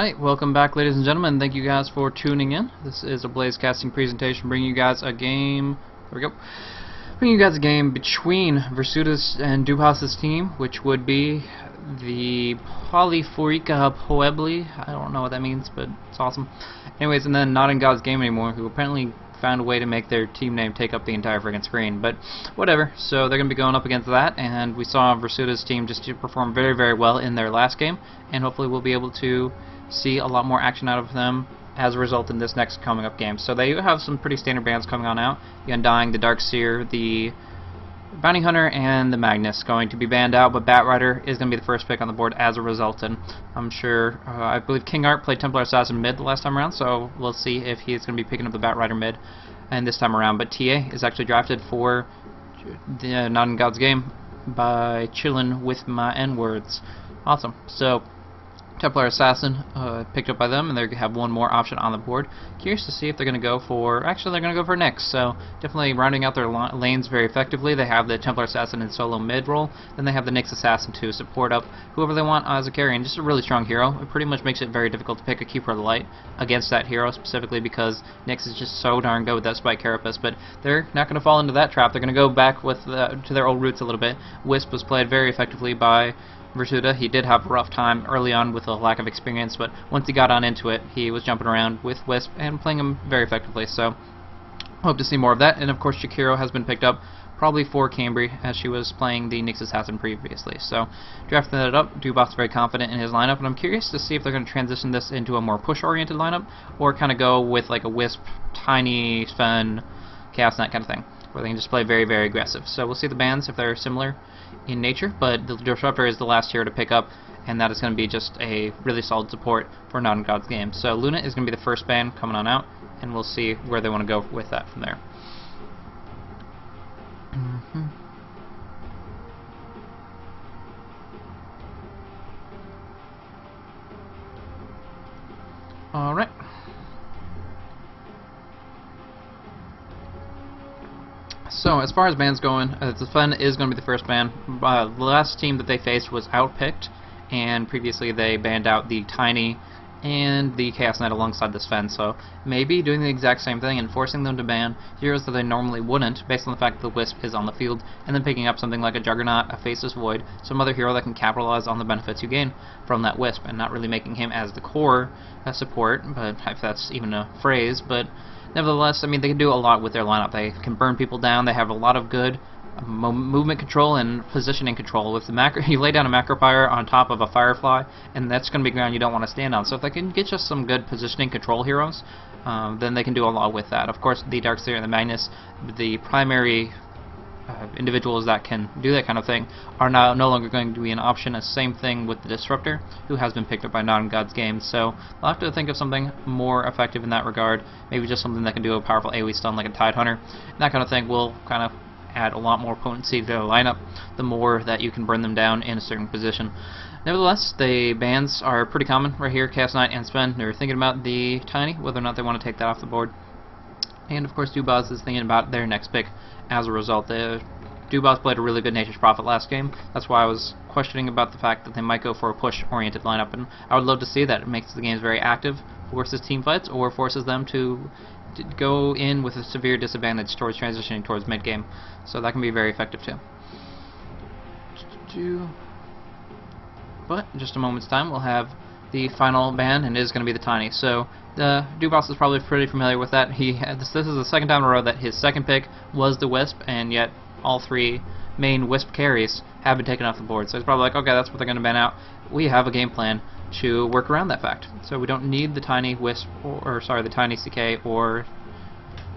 Alright, welcome back ladies and gentlemen. Thank you guys for tuning in. This is a Blaze casting presentation bringing you guys a game, there we go, bringing you guys a game between Versutis and DotaBro's team, which would be the PoLy4ikaPoebLy. I don't know what that means, but it's awesome. Anyways, and then Not in God's Game Anymore, who apparently found a way to make their team name take up the entire freaking screen, but whatever. So they're going to be going up against that, and we saw Versutis' team just perform very, very well in their last game, and hopefully we'll be able to see a lot more action out of them as a result in this next coming up game. So they have some pretty standard bans coming on out. The Undying, the Darkseer, the Bounty Hunter, and the Magnus going to be banned out, but Batrider is going to be the first pick on the board as a result, and I'm sure, I believe King Art played Templar Assassin mid the last time around, so we'll see if he's going to be picking up the Batrider mid and this time around. But TA is actually drafted for the Not in God's Game by chillin' with my N-words. Awesome. So Templar Assassin picked up by them, and they have one more option on the board. Curious to see if they're going to go for, actually they're going to go for Nyx, so definitely rounding out their lanes very effectively. They have the Templar Assassin in solo mid role, then they have the Nyx Assassin to support up whoever they want as a carry, and just a really strong hero. It pretty much makes it very difficult to pick a Keeper of the Light against that hero, specifically because Nyx is just so darn good with that Spike Carapace, but they're not going to fall into that trap. They're going to go back with to their old roots a little bit. Wisp was played very effectively by Versuta. He did have a rough time early on with a lack of experience, but once he got on into it, he was jumping around with Wisp and playing him very effectively, so hope to see more of that. And of course Shakiro has been picked up probably for Cambry, as she was playing the Nyx Assassin previously. So drafting that up, DotaBro's very confident in his lineup, and I'm curious to see if they're going to transition this into a more push-oriented lineup, or kind of go with like a Wisp, Tiny, Sven, Chaos Knight kind of thing, where they can just play very, very aggressive. So we'll see the bans if they're similar in nature, but the Disruptor is the last hero to pick up, and that is going to be just a really solid support for Not in God's Game. So Luna is going to be the first ban coming on out, and we'll see where they want to go with that from there. Alright. So, as far as bans going, the Sven is going to be the first ban. The last team that they faced was outpicked, and previously they banned out the Tiny and the Chaos Knight alongside the Sven, so maybe doing the exact same thing and forcing them to ban heroes that they normally wouldn't, based on the fact that the Wisp is on the field, and then picking up something like a Juggernaut, a Faceless Void, some other hero that can capitalize on the benefits you gain from that Wisp, and not really making him as the core support, but if that's even a phrase, but nevertheless, I mean, they can do a lot with their lineup. They can burn people down. They have a lot of good movement control and positioning control. With the macro, you lay down a macro fire on top of a Firefly, and that's going to be ground you don't want to stand on. So if they can get just some good positioning control heroes, then they can do a lot with that. Of course, the Darkseer and the Magnus, the primary individuals that can do that kind of thing, are now no longer going to be an option. The same thing with the Disruptor, who has been picked up by Not in God's Game. So I'll have to think of something more effective in that regard. Maybe just something that can do a powerful AoE stun like a Tide Hunter. And that kind of thing will kind of add a lot more potency to their lineup, the more that you can burn them down in a certain position. Nevertheless, the bans are pretty common right here. Chaos Knight and Sven, they're thinking about the Tiny, whether or not they want to take that off the board. And of course DotaBro is thinking about their next pick as a result. DotaBro played a really good Nature's Prophet last game. That's why I was questioning about the fact that they might go for a push-oriented lineup, and I would love to see that. It makes the games very active, forces team fights, or forces them to go in with a severe disadvantage towards transitioning towards mid-game. So that can be very effective too. But in just a moment's time, we'll have the final ban, and it is going to be the Tiny. So DotaBro is probably pretty familiar with that. This is the second time in a row that his second pick was the Wisp, and yet all three main Wisp carries have been taken off the board. So he's probably like, okay, that's what they're going to ban out. We have a game plan to work around that fact. So we don't need the Tiny Wisp, the Tiny CK or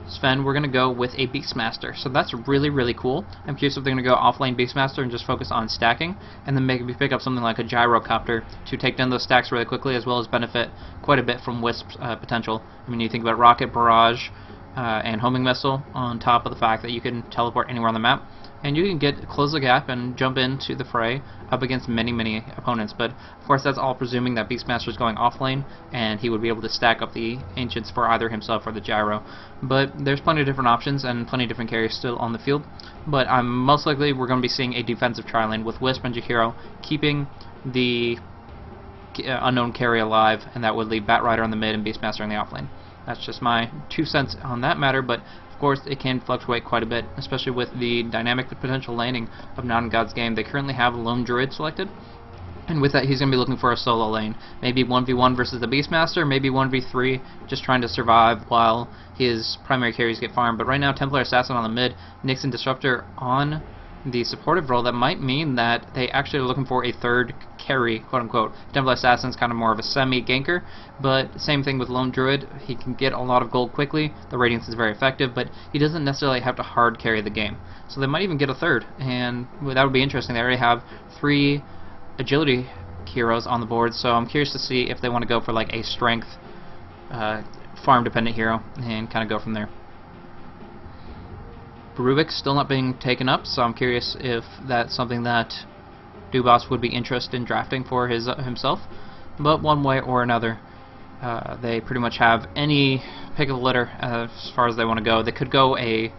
Sven. We're going to go with a Beastmaster. So that's really, really cool. I'm curious if they're going to go offlane Beastmaster and just focus on stacking, and then maybe pick up something like a Gyrocopter to take down those stacks really quickly, as well as benefit quite a bit from Wisp's potential. I mean, you think about Rocket, Barrage, and Homing Missile, on top of the fact that you can teleport anywhere on the map, and you can close the gap and jump into the fray up against many, many opponents. But of course, that's all presuming that Beastmaster is going off lane, and he would be able to stack up the Ancients for either himself or the Gyro. But there's plenty of different options and plenty of different carriers still on the field. But most likely we're going to be seeing a defensive tri-lane with Wisp and Jakiro keeping the unknown carry alive, and that would leave Batrider on the mid and Beastmaster on the offlane. That's just my 2 cents on that matter, but of course it can fluctuate quite a bit, especially with the dynamic potential laning of Not in God's game. They currently have Lone Druid selected, and with that he's going to be looking for a solo lane. Maybe 1v1 versus the Beastmaster, maybe 1v3, just trying to survive while his primary carries get farmed. But right now Templar Assassin on the mid, Nyx and Disruptor on the supportive role. That might mean that they actually are looking for a third carry, quote unquote. Templar Assassin's kind of more of a semi-ganker, but same thing with Lone Druid. He can get a lot of gold quickly, the Radiance is very effective, but he doesn't necessarily have to hard carry the game. So they might even get a third, and that would be interesting. They already have 3 agility heroes on the board, so I'm curious to see if they want to go for like a strength farm dependent hero and kind of go from there. Rubik's still not being taken up, so I'm curious if that's something that Dubas would be interested in drafting for himself. But one way or another, they pretty much have any pick of the litter as far as they want to go. They could go a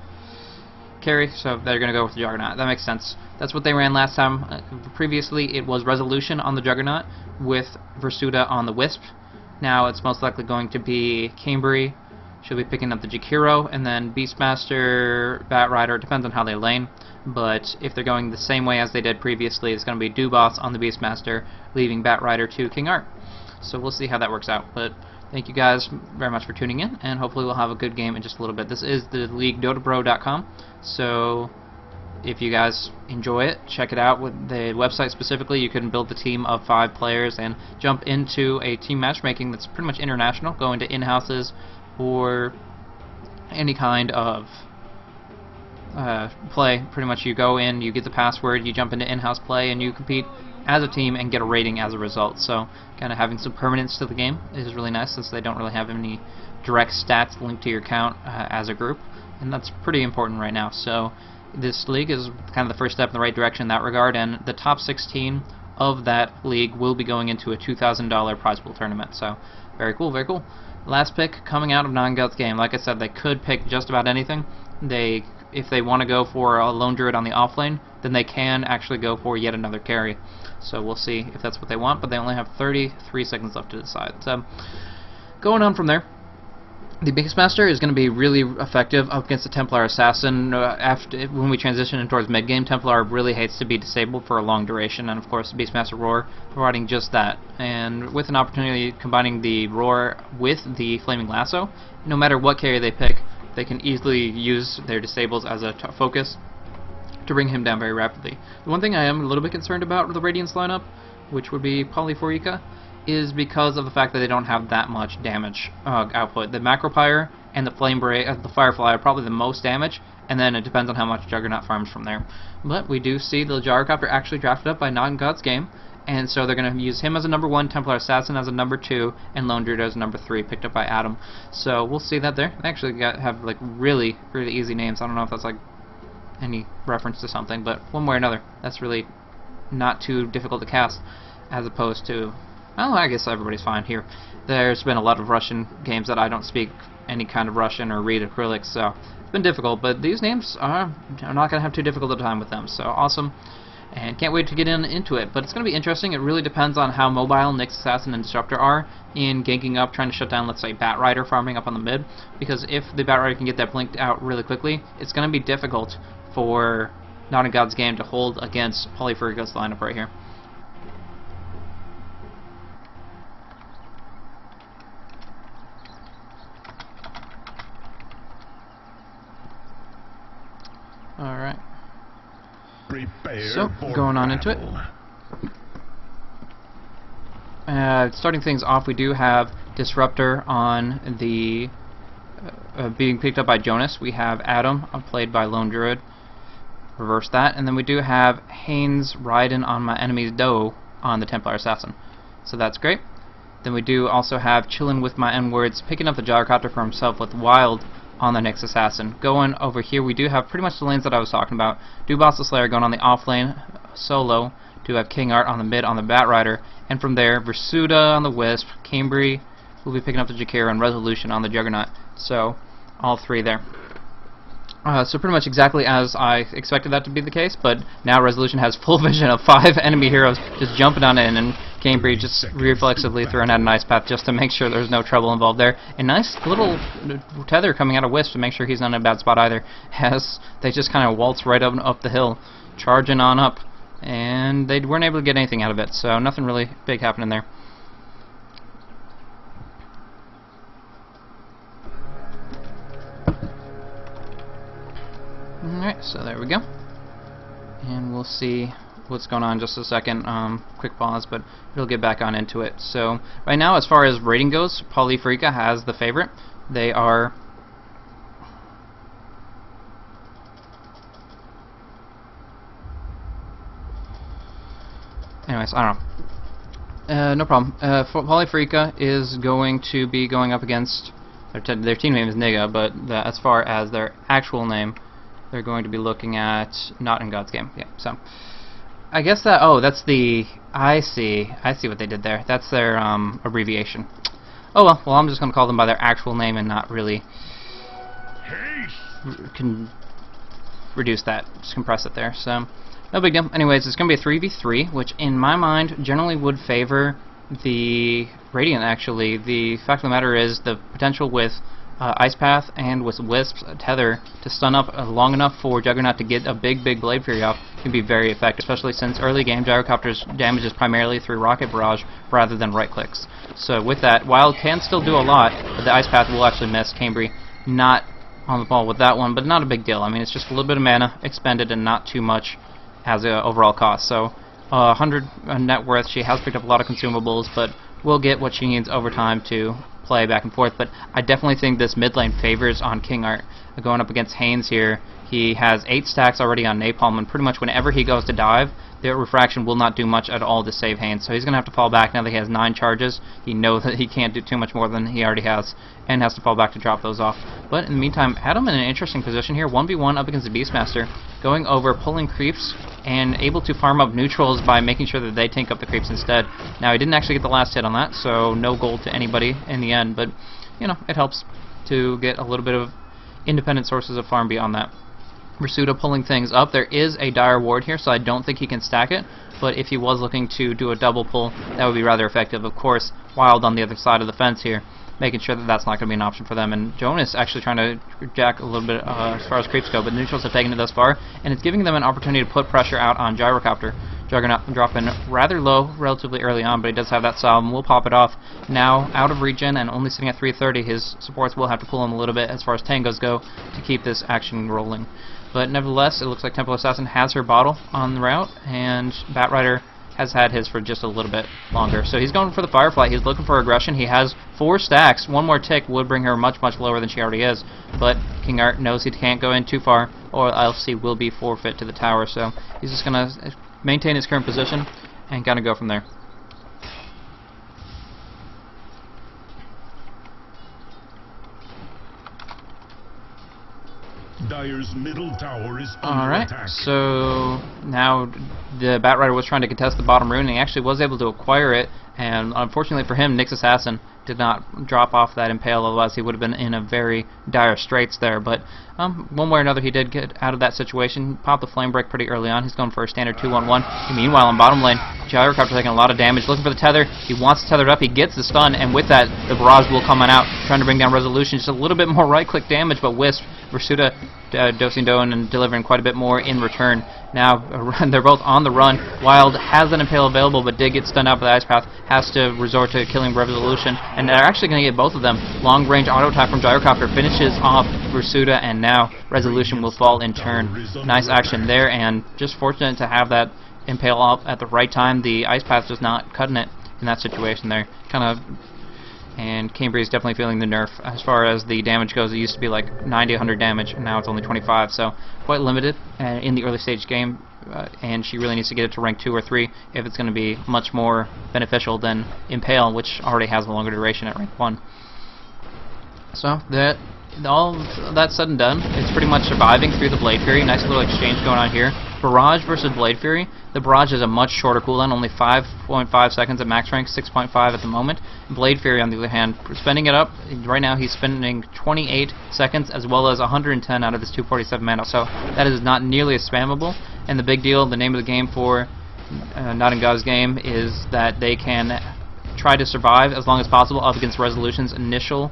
carry, so they're going to go with the Juggernaut. That makes sense. That's what they ran last time. Previously, it was Resolution on the Juggernaut with Versuta on the Wisp. Now it's most likely going to be Cambry. She'll be picking up the Jakiro, and then Beastmaster, Batrider, depends on how they lane. But if they're going the same way as they did previously, it's going to be Dubas on the Beastmaster, leaving Batrider to King Art. So we'll see how that works out. But thank you guys very much for tuning in, and hopefully we'll have a good game in just a little bit. This is the league, DotaBro.com, so if you guys enjoy it, check it out. With the website specifically, you can build the team of 5 players and jump into a team matchmaking that's pretty much international, go into in-houses or any kind of play. Pretty much you go in, you get the password, you jump into in-house play, and you compete as a team and get a rating as a result. So kind of having some permanence to the game is really nice, since they don't really have any direct stats linked to your account as a group, and that's pretty important right now. So this league is kind of the first step in the right direction in that regard, and the top 16 of that league will be going into a $2,000 prize pool tournament. So very cool, very cool. Last pick coming out of Not in God's game. Like I said, they could pick just about anything. If they want to go for a Lone Druid on the offlane, then they can actually go for yet another carry. So we'll see if that's what they want, but they only have 33 seconds left to decide. So going on from there, the Beastmaster is going to be really effective up against the Templar Assassin. When we transition in towards mid-game, Templar really hates to be disabled for a long duration, and of course the Beastmaster Roar providing just that. And with an opportunity combining the Roar with the Flaming Lasso, no matter what carry they pick, they can easily use their disables as a focus to bring him down very rapidly. The one thing I am a little bit concerned about with the Radiance lineup, which would be PoLy4ika, is because of the fact that they don't have that much damage output. The Macropyre and the the Firefly are probably the most damage, and then it depends on how much Juggernaut farms from there. But we do see the Gyrocopter actually drafted up by Not in God's game, and so they're going to use him as a number 1, Templar Assassin as a number 2, and Lone Druid as a number 3, picked up by Adam. So we'll see that there. They actually have like really, really easy names. I don't know if that's like any reference to something, but one way or another, that's really not too difficult to cast, as opposed to, well, I guess everybody's fine here. There's been a lot of Russian games that I don't speak any kind of Russian or read acrylics, so it's been difficult, but these names I'm not going to have too difficult a time with them, so awesome, and can't wait to get into it. But it's going to be interesting. It really depends on how mobile Nyx, Assassin, and Disruptor are in ganking up, trying to shut down, let's say, Batrider farming up on the mid, because if the Batrider can get that blinked out really quickly, it's going to be difficult for Not in God's game to hold against PoLy4ika's lineup right here. Alright. So, going on into it. Starting things off, we do have Disruptor on the being picked up by Jonas. We have Adam, played by Lone Druid. Reverse that. And then we do have Haynes riding on my enemy's doe on the Templar Assassin. So that's great. Then we do also have Chillin' with my N-words, picking up the Gyrocopter for himself with Wild on the Nyx Assassin. Going over here, we do have pretty much the lanes that I was talking about. Dubas the Slayer going on the off lane solo. Do have King Art on the mid on the Batrider, and from there Versuta on the Wisp, Cambry will be picking up the Jakiro, and Resolution on the Juggernaut. So all 3 there. So pretty much exactly as I expected that to be the case, but now Resolution has full vision of 5 enemy heroes just jumping on in, and Cambry just reflexively throwing out an ice path just to make sure there's no trouble involved there. A nice little tether coming out of Wisp to make sure he's not in a bad spot either, as they just kind of waltz right up the hill, charging on up, and they weren't able to get anything out of it, so nothing really big happening there. Alright, so there we go. And we'll see what's going on in just a second. Quick pause, but we'll get back on into it. So, right now, as far as rating goes, PoLy4ika has the favorite. They are... Anyways, I don't know. No problem. PoLy4ika is going to be going up against... Their team name is Niga, but as far as their actual name, they're going to be looking at Not in God's Game. Yeah, so I guess that, oh, that's the, I see what they did there. That's their abbreviation. Oh well, I'm just going to call them by their actual name and not really can reduce that, just compress it there. So no big deal. Anyways, it's going to be a 3v3, which in my mind generally would favor the Radiant. Actually, the fact of the matter is the potential with Ice Path and with Wisp's tether to stun up long enough for Juggernaut to get a big Blade Fury off can be very effective, especially since early game Gyrocopter's damage is primarily through Rocket Barrage rather than right clicks. So with that, while it can still do a lot, the Ice Path will actually miss Cambry. Not on the ball with that one, but not a big deal. I mean, it's just a little bit of mana expended and not too much as an overall cost. So 100 net worth, she has picked up a lot of consumables, but will get what she needs over time to play back and forth. But I definitely think this mid lane favors on King Art. Going up against Haynes here, he has 8 stacks already on Napalm, and pretty much whenever he goes to dive, the refraction will not do much at all to save Haynes. So he's going to have to fall back now that he has 9 charges. He knows that he can't do too much more than he already has, and has to fall back to drop those off. But in the meantime, Adam in an interesting position here, 1v1 up against the Beastmaster, going over, pulling creeps, and able to farm up neutrals by making sure that they tank up the creeps instead. Now, he didn't actually get the last hit on that, so no gold to anybody in the end, but, you know, it helps to get a little bit of independent sources of farm beyond that. Versuta pulling things up. There is a dire ward here, so I don't think he can stack it, but if he was looking to do a double pull, that would be rather effective. Of course, Wild on the other side of the fence here, making sure that that's not going to be an option for them. And Jonas actually trying to jack a little bit as far as creeps go, but the neutrals have taken it thus far, and it's giving them an opportunity to put pressure out on Gyrocopter. Juggernaut dropping rather low relatively early on, but he does have that salve and will pop it off. Now, out of regen and only sitting at 330, his supports will have to pull him a little bit as far as tangos go to keep this action rolling. But nevertheless, it looks like Temple Assassin has her bottle on the route, and Batrider has had his for just a little bit longer. So he's going for the Firefly. He's looking for aggression. He has 4 stacks. One more tick would bring her much lower than she already is. But King Art knows he can't go in too far, or else he will be forfeit to the tower. So he's just going to maintain his current position and kind of go from there. Dire's middle tower is under attack. So now the Batrider was trying to contest the bottom rune, and he actually was able to acquire it, and unfortunately for him, Nyx Assassin did not drop off that Impale, otherwise he would have been in a very dire straits there. But one way or another, he did get out of that situation. Popped the Flame Break pretty early on. He's going for a standard 2-1-1. Meanwhile, in bottom lane, Gyrocopter taking a lot of damage, looking for the tether. He wants to tether it up. He gets the stun, and with that, the barrage will come on out, trying to bring down Resolution. Just a little bit more right-click damage, but Wisp, Versuta, dosing doing and delivering quite a bit more in return. Now, they're both on the run. Wild has an Impale available, but did get stunned out by the Ice Path. Has to resort to killing Resolution, and they're actually going to get both of them. Long-range auto attack from Gyrocopter finishes off Versuta, and now Resolution will fall in turn. Nice action there, and just fortunate to have that Impale up at the right time. The Ice Path just not cutting it in that situation there. And Cambry is definitely feeling the nerf. As far as the damage goes, it used to be like 90-100 damage, and now it's only 25, so quite limited in the early stage game, and she really needs to get it to rank 2 or 3 if it's going to be much more beneficial than Impale, which already has a longer duration at rank 1. So all that said and done, it's pretty much surviving through the Blade Fury. Nice little exchange going on here. Barrage versus Blade Fury. The Barrage is a much shorter cooldown, only 5.5 seconds at max rank, 6.5 at the moment. Blade Fury, on the other hand, spending it up. Right now he's spending 28 seconds as well as 110 out of his 247 mana, so that is not nearly as spammable. And the big deal, the name of the game for Not in God's game is that they can try to survive as long as possible up against Resolution's initial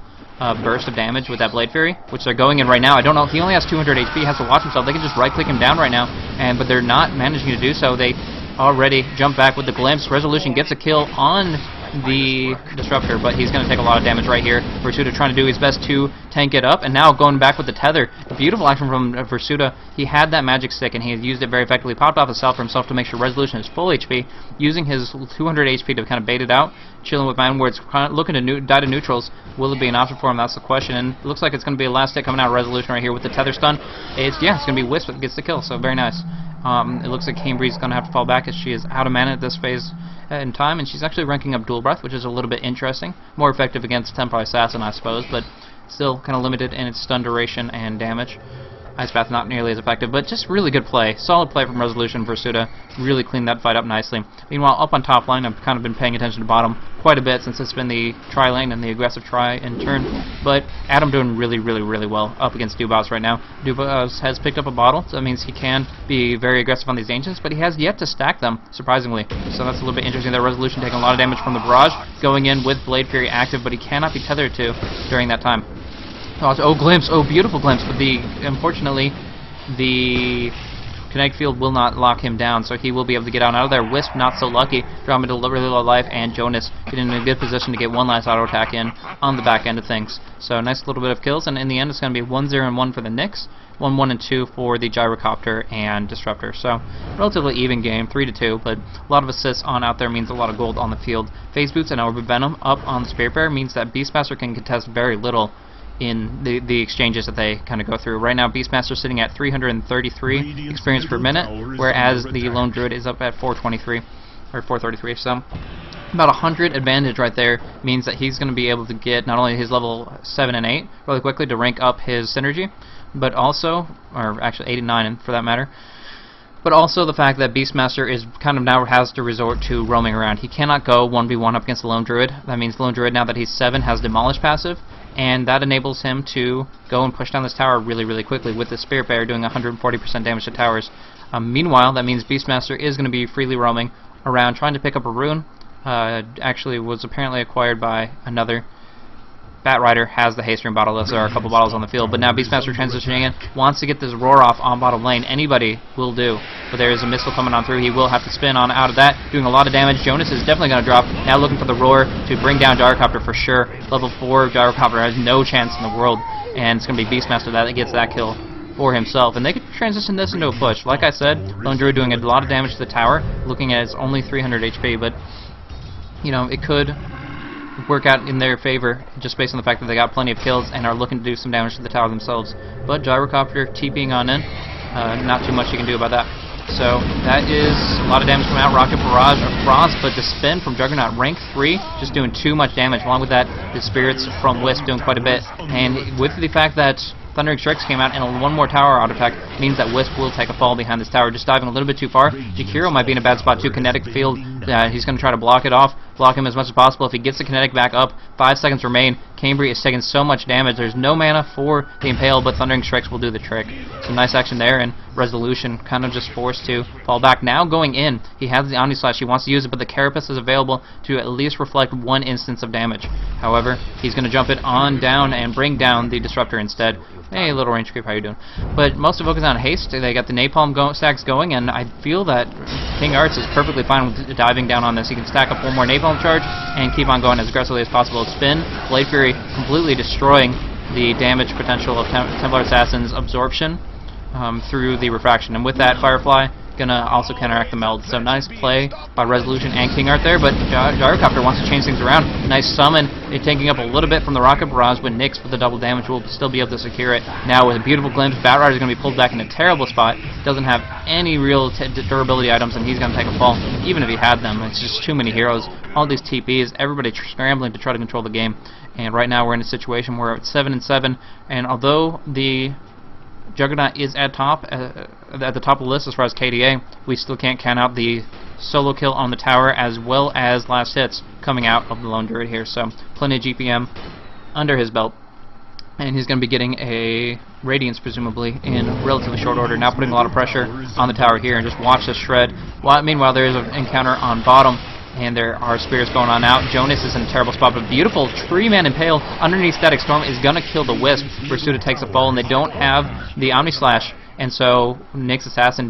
burst of damage with that Blade Fury, which they're going in right now. I don't know if he only has 200 HP, he has to watch himself. They can just right-click him down right now, but they're not managing to do so. They already jump back with the Glimpse. Resolution gets a kill on the Disruptor, but he's going to take a lot of damage right here. Versuta trying to do his best to tank it up, and now going back with the Tether. A beautiful action from Versuta. He had that magic stick, and he used it very effectively. Popped off a cell for himself to make sure Resolution is full HP, using his 200 HP to kind of bait it out. Chilling with Man Words, looking to die to neutrals. Will it be an option for him? That's the question. And it looks like it's going to be a last hit coming out of Resolution right here with the Tether stun. It's going to be Wisp that gets the kill, so very nice. It looks like Cambry's going to have to fall back as she is out of mana at this phase in time, and she's actually ranking up Dual Breath, which is a little bit interesting. More effective against Templar Assassin, I suppose, but still kind of limited in its stun duration and damage. Ice Bath not nearly as effective, but just really good play. Solid play from Resolution. Versuta really cleaned that fight up nicely. Meanwhile, up on top lane, I've kind of been paying attention to bottom quite a bit since it's been the tri lane and the aggressive try and turn. But Adam doing really well up against Dubas right now. Dubas has picked up a bottle, so that means he can be very aggressive on these Ancients, but he has yet to stack them, surprisingly. So that's a little bit interesting. That Resolution taking a lot of damage from the Barrage, going in with Blade Fury active, but he cannot be tethered to during that time. Oh, Glimpse. Oh, beautiful Glimpse. But unfortunately, the Kinetic Field will not lock him down, so he will be able to get out of there. Wisp, not so lucky. Dropping to really low life, and Jonas getting in a good position to get one last auto attack in on the back end of things. So, nice little bit of kills, and in the end, it's going to be 1-0 and 1 for the Nyx. 1-1 and 2 for the Gyrocopter and Disruptor. So, relatively even game, 3-2, but a lot of assists on out there means a lot of gold on the field. Phase Boots and Orb of Venom up on the Spirit Bearer means that Beastmaster can contest very little in the exchanges that they kind of go through. Right now, Beastmaster sitting at 333 experience per minute, whereas the Lone Druid is up at 423, or 433, so about 100 advantage right there means that he's going to be able to get not only his level 7 and 8 really quickly to rank up his synergy, but also, or actually 8 and 9 for that matter, but also the fact that Beastmaster is kind of now has to resort to roaming around. He cannot go 1v1 up against the Lone Druid. That means the Lone Druid, now that he's 7, has Demolish passive, and that enables him to go and push down this tower really quickly with the Spirit Bearer doing 140% damage to towers. Meanwhile, that means Beastmaster is going to be freely roaming around trying to pick up a rune. Actually was apparently acquired by another. Batrider has the haste rune bottle. There are a couple bottles on the field, but now Beastmaster transitioning in, wants to get this roar off on bottom lane. Anybody will do, but there is a missile coming on through. He will have to spin on out of that, doing a lot of damage. Jonas is definitely going to drop. Now looking for the roar to bring down Gyrocopter for sure. Level 4 Gyrocopter has no chance in the world, and it's going to be Beastmaster that gets that kill for himself. And they could transition this into a push. Like I said, Lone Druid doing a lot of damage to the tower, looking at it's only 300 HP, but you know, it could work out in their favor just based on the fact that they got plenty of kills and are looking to do some damage to the tower themselves. But Gyrocopter TPing on in, not too much you can do about that. So that is a lot of damage coming out. Rocket Barrage of Frost, but the spin from Juggernaut rank 3 just doing too much damage. Along with that, the Spirits from Wisp doing quite a bit. And with the fact that Thundering Strikes came out and one more tower auto attack means that Wisp will take a fall behind this tower, just diving a little bit too far. Jakiro might be in a bad spot too. Kinetic Field, he's going to try to block it off, block him as much as possible. If he gets the Kinetic back up, 5 seconds remain. Cambry is taking so much damage. There's no mana for the Impale, but Thundering Strikes will do the trick. Some nice action there, and Resolution kind of just forced to fall back. Now going in, he has the Omni Slash. He wants to use it, but the Carapace is available to at least reflect 1 instance of damage. However, he's going to jump it on down and bring down the Disruptor instead. Hey, little range creep, how you doing? But most of the focus on haste. They got the napalm stacks going, and I feel that King Arts is perfectly fine with diving down on this. He can stack up 1 more napalm charge and keep on going as aggressively as possible. Spin, Blade Fury completely destroying the damage potential of Templar Assassin's absorption through the refraction. And with that, Firefly gonna also counteract the meld. So nice play by Resolution and King Art there, but Gyrocopter wants to change things around. Nice summon, taking up a little bit from the Rocket Barrage, but Nyx with the double damage will still be able to secure it. Now with a beautiful glimpse, Batrider is going to be pulled back in a terrible spot. Doesn't have any real durability items, and he's going to take a fall, even if he had them. It's just too many heroes. All these TPs, everybody scrambling to try to control the game. And right now we're in a situation where it's 7-7, and although the Juggernaut is at the top of the list as far as KDA, we still can't count out the solo kill on the tower as well as last hits coming out of the Lone Druid here. So plenty of GPM under his belt. And he's going to be getting a Radiance, presumably, in relatively short order. Now putting a lot of pressure on the tower here, and just watch this shred. Meanwhile, there is an encounter on bottom, and there are spears going on out. Jonas is in a terrible spot, but beautiful Tree Man Impale underneath Static Storm is going to kill the Wisp. Versuta takes a fall, and they don't have the Omni Slash. And so Nyx Assassin,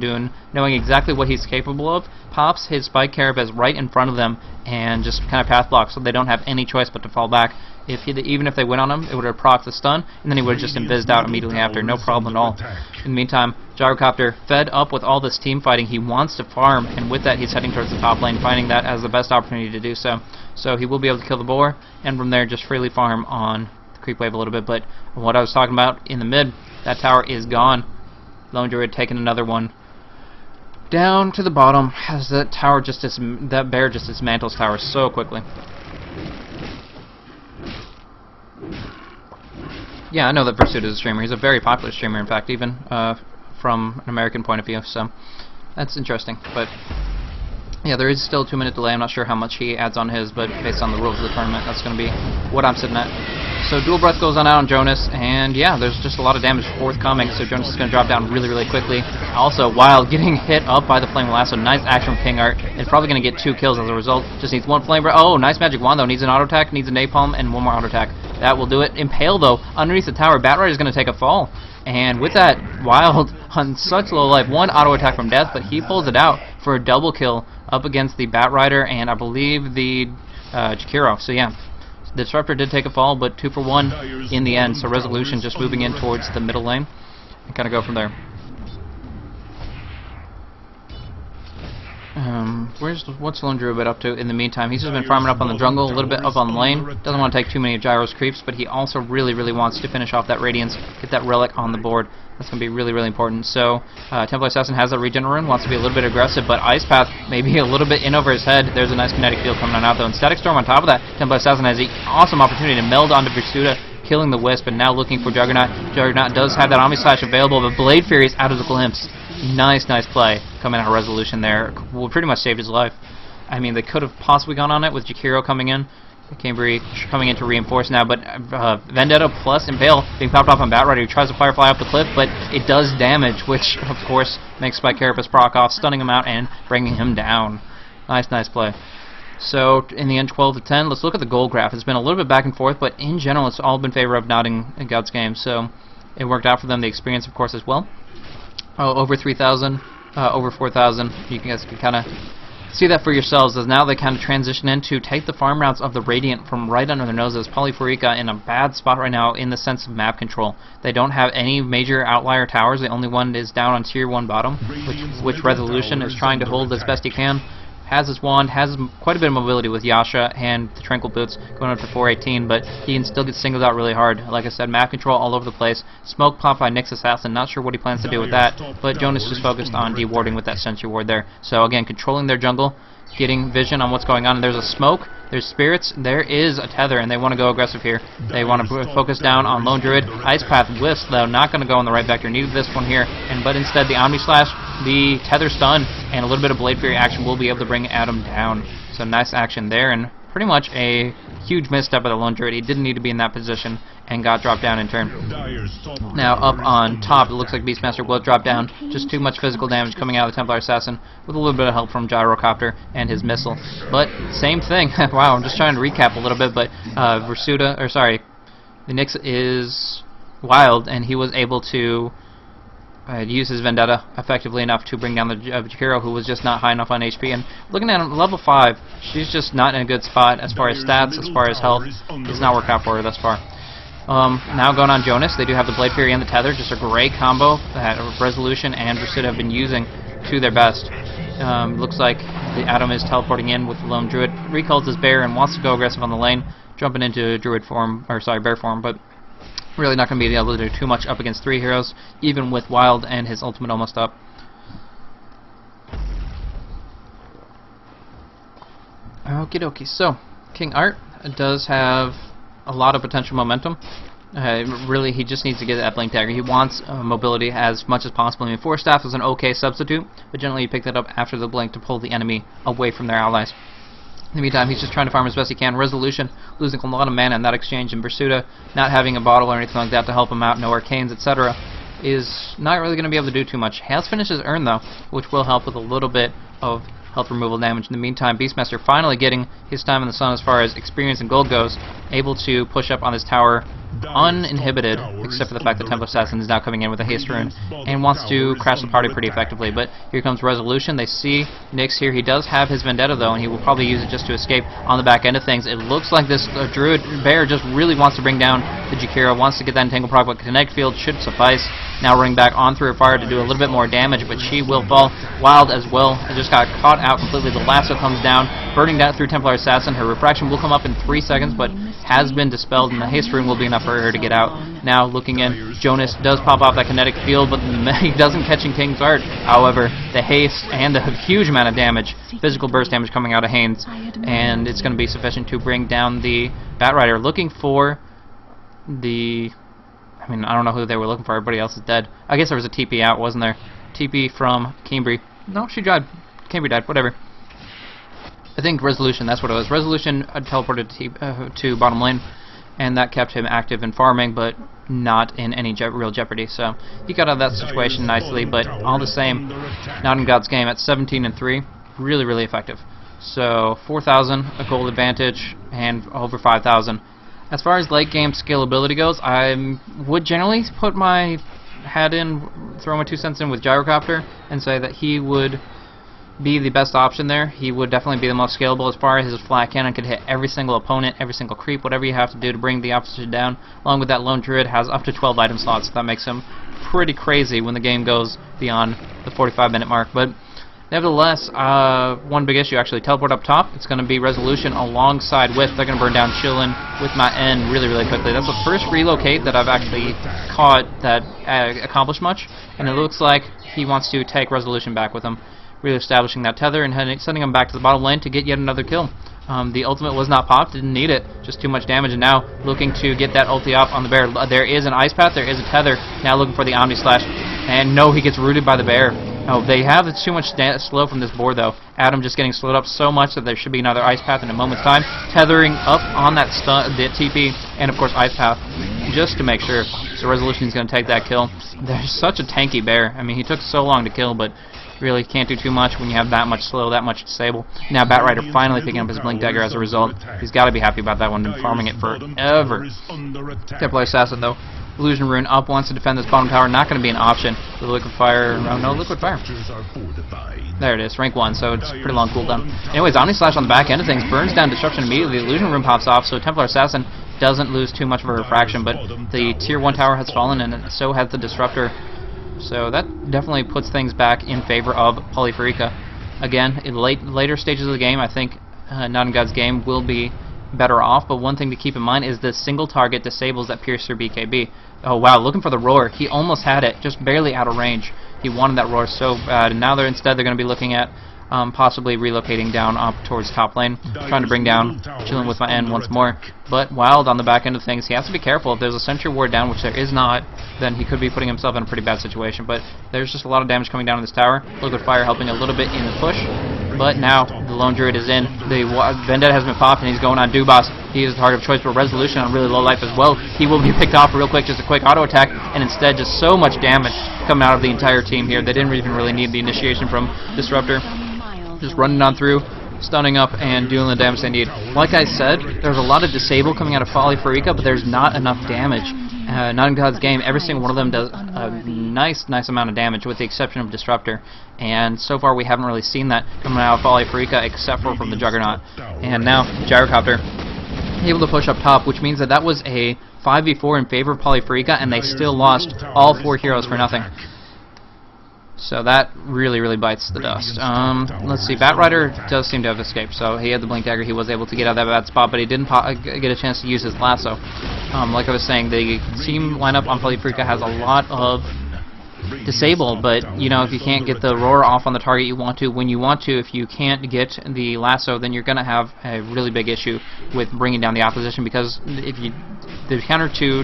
knowing exactly what he's capable of, pops his Spike Carapace right in front of them and just kind of path blocks, so they don't have any choice but to fall back. Even if they went on him, it would have procced the stun, and then he would have just invised out immediately after, no problem at all. In the meantime, Gyrocopter, fed up with all this team fighting, he wants to farm, and with that he's heading towards the top lane, finding that as the best opportunity to do so. So he will be able to kill the boar, and from there just freely farm on the creep wave a little bit. But what I was talking about in the mid, that tower is gone. Lone Druid taking another one down to the bottom, as that bear just dismantles tower so quickly. Yeah, I know that Versuta is a streamer. He's a very popular streamer, in fact, even from an American point of view, so that's interesting. But yeah, there is still a 2-minute delay. I'm not sure how much he adds on his, but based on the rules of the tournament, that's going to be what I'm sitting at. So Dual Breath goes on out on Jonas, and yeah, there's just a lot of damage forthcoming, so Jonas is going to drop down really, really quickly. Also, Wild getting hit up by the Flame Lasso. Nice action from King Art. It's probably going to get 2 kills as a result. Just needs 1 Flame Breath. Oh, nice Magic Wand, though. Needs an auto attack, needs a Napalm, and 1 more auto attack. That will do it. Impale, though, underneath the tower. Batrider is going to take a fall. And with that, Wild on such low life, 1 auto attack from death, but he pulls it out for a double kill up against the Batrider and I believe the Jakiro. So yeah, the Disruptor did take a fall, but 2 for 1 in the end. So Resolution just moving in towards the middle lane and kind of go from there. What's Lone Druid up to in the meantime? He's just been farming up on the jungle, a little bit up on lane. Doesn't want to take too many of Gyro's creeps, but he also really, really wants to finish off that Radiance, get that Relic on the board. That's going to be really, really important. So, Templar Assassin has a regen rune, wants to be a little bit aggressive, but Ice Path maybe a little bit in over his head. There's a nice kinetic field coming on out, though. And Static Storm on top of that, Templar Assassin has an awesome opportunity to meld onto Versuta, killing the Wisp, and now looking for Juggernaut. Juggernaut does have that Omni Slash available, but Blade Fury is out of the glimpse. Nice play coming out of Resolution there. Well, pretty much saved his life. I mean, they could have possibly gone on it with Jakiro coming in. Cambry coming in to reinforce now, but Vendetta plus Impale being popped off on Batrider, who tries to Firefly up the cliff, but it does damage, which, of course, makes Spike Carapace proc off, stunning him out and bringing him down. Nice play. So, in the end, 12 to 10. Let's look at the goal graph. It's been a little bit back and forth, but in general, it's all been in favor of Notting in God's game, so it worked out for them. The experience, of course, as well. Over 3,000, over 4,000. You guys can kind of see that for yourselves, as now they kind of transition into take the farm routes of the Radiant from right under their noses. PoLy4ika in a bad spot right now in the sense of map control. They don't have any major outlier towers. The only one is down on tier 1 bottom, which Resolution is trying to hold as best he can. Has his wand, has quite a bit of mobility with Yasha and the Tranquil Boots going up to 418, but he can still get singled out really hard. Like I said, map control all over the place. Smoke pop by Nyx Assassin, not sure what he plans to do with that, but Jonas just focused on dewarding with that Sentry Ward there. So again, controlling their jungle, getting vision on what's going on. There's a smoke, there's spirits, there is a tether, and they want to go aggressive here. They want to focus down on Lone Druid. Ice Path Wisp, though, not going to go in the right vector. Needed this one here, but instead the Omni Slash, the tether stun, and a little bit of Blade Fury action will be able to bring Adam down. So nice action there, and pretty much a huge misstep by the Lone Druid. He didn't need to be in that position and got dropped down in turn. Now up on top, it looks like Beastmaster will drop down. Just too much physical damage coming out of the Templar Assassin with a little bit of help from Gyrocopter and his missile. But same thing. Wow, I'm just trying to recap a little bit, but the Nyx is Wild, and he was able to use his Vendetta effectively enough to bring down the Jakiro, who was just not high enough on HP. And looking at him, level 5, she's just not in a good spot as far as stats, as far as health. It's not worked out for her thus far. Now going on Jonas, they do have the Blade Fury and the Tether, just a great combo that Resolution and Versuta have been using to their best. Looks like the Adam is teleporting in with the Lone Druid, recalls his bear and wants to go aggressive on the lane, jumping into Druid form, bear form, but really not going to be able to do too much up against 3 heroes, even with Wild and his ultimate almost up. Okie dokie, so King Art does have a lot of potential momentum. Really, he just needs to get that Blink Dagger. He wants mobility as much as possible. I mean, Force Staff is an okay substitute, but generally you pick that up after the Blink to pull the enemy away from their allies. In the meantime, he's just trying to farm as best he can. Resolution losing a lot of mana in that exchange, and Bersuda not having a bottle or anything like that to help him out, no arcanes, etc., is not really going to be able to do too much. Has finished his urn, though, which will help with a little bit of health removal damage. In the meantime, Beastmaster finally getting his time in the sun as far as experience and gold goes, able to push up on this tower uninhibited, except for the fact that Templar Assassin is now coming in with a haste rune and wants to crash the party pretty effectively. But here comes Resolution. They see Nyx here. He does have his Vendetta, though, and he will probably use it just to escape on the back end of things. It looks like this Druid Bear just really wants to bring down the Jakira, wants to get that Entangle proc, but Connect Field should suffice. Now running back on through her fire to do a little bit more damage, but she will fall. Wild as well. It just got caught out completely. The lasso comes down, burning down through Templar Assassin. Her refraction will come up in 3 seconds, but has been dispelled, and the haste rune will be enough for her to get out. Now looking in, Jonas does pop off that kinetic field, but he doesn't catch King's Art. However, the haste and the huge amount of damage, physical burst damage coming out of Haynes, and it's going to be sufficient to bring down the Batrider. Looking for the... I mean, I don't know who they were looking for. Everybody else is dead. I guess there was a TP out, wasn't there? TP from Cambry. No, she died. Cambry died. Whatever. I think Resolution, that's what it was. Resolution teleported to bottom lane, and that kept him active in farming, but not in any real jeopardy. So he got out of that situation nicely, but all the same, not in God's game at 17-3, really, really effective. So 4,000, a gold advantage, and over 5,000. As far as late game scalability goes, I would generally put my hat in, throw my 2 cents in with Gyrocopter, and say that he would be the best option there. He would definitely be the most scalable as far as his flat cannon could hit every single opponent, every single creep, whatever you have to do to bring the opposition down. Along with that Lone Druid has up to 12 item slots, so that makes him pretty crazy when the game goes beyond the 45-minute mark. But nevertheless, one big issue actually, teleport up top. It's going to be Resolution alongside with, they're going to burn down Chillin with my N really, really quickly. That's the first relocate that I've actually caught that accomplished much, and it looks like he wants to take Resolution back with him, really establishing that tether and sending him back to the bottom lane to get yet another kill. The ultimate was not popped, didn't need it, just too much damage, and now looking to get that ulti off on the bear. There is an ice path, there is a tether, now looking for the Omni Slash, and no, he gets rooted by the bear. Oh, they have too much slow from this board, though. Adam just getting slowed up so much that there should be another ice path in a moment's time, tethering up on that the TP, and of course ice path, just to make sure. So Resolution is going to take that kill. There's such a tanky bear. I mean, he took so long to kill, but really can't do too much when you have that much slow, that much disable. Now Batrider finally picking up his Blink Dagger as a result. He's got to be happy about that one, been farming it forever. Templar Assassin, though. Illusion Rune up, wants to defend this bottom tower, not going to be an option. The Liquid Fire, oh no, Liquid Fire. There it is, rank 1, so it's pretty long cooldown. Anyways, Omni Slash on the back end of things, burns down Disruption immediately, the Illusion Rune pops off, so Templar Assassin doesn't lose too much of a refraction, but the Tier 1 tower has fallen, and so has the Disruptor. So that definitely puts things back in favor of PoLy4ika. Again, in later stages of the game, I think Not in God's game will be better off, but one thing to keep in mind is the single target disables that Piercer BKB. Oh wow, looking for the roar. He almost had it, just barely out of range. He wanted that roar so bad, and now they're going to be looking at possibly relocating down up towards top lane, trying to bring down Chillin with my N once more. But Wild on the back end of things, he has to be careful. If there's a Sentry Ward down, which there is not, then he could be putting himself in a pretty bad situation. But there's just a lot of damage coming down on this tower. Liquid Fire helping a little bit in the push. But now the Lone Druid is in. The Vendetta has been popped, and he's going on Dubas. He is the target of choice for Resolution on really low life as well. He will be picked off real quick, just a quick auto attack, and instead just so much damage coming out of the entire team here. They didn't even really need the initiation from Disruptor. Just running on through, stunning up, and doing the damage they need. Like I said, there's a lot of disable coming out of PoLy4ika, but there's not enough damage. Not in God's game, every single one of them does a nice amount of damage, with the exception of Disruptor. And so far we haven't really seen that coming out of PoLy4ika, except for from the Juggernaut. And now, Gyrocopter able to push up top, which means that that was a 5v4 in favor of PoLy4ika, and they still lost all 4 heroes for nothing. So that really bites the dust. Let's see, Batrider does seem to have escaped, so he had the Blink Dagger, he was able to get out of that bad spot, but he didn't get a chance to use his lasso. Like I was saying, the team lineup on PoLy4ika has a lot of disable, but you know, if you can't get the roar off on the target you want to when you want to, if you can't get the lasso, then you're going to have a really big issue with bringing down the opposition, because if you the counter to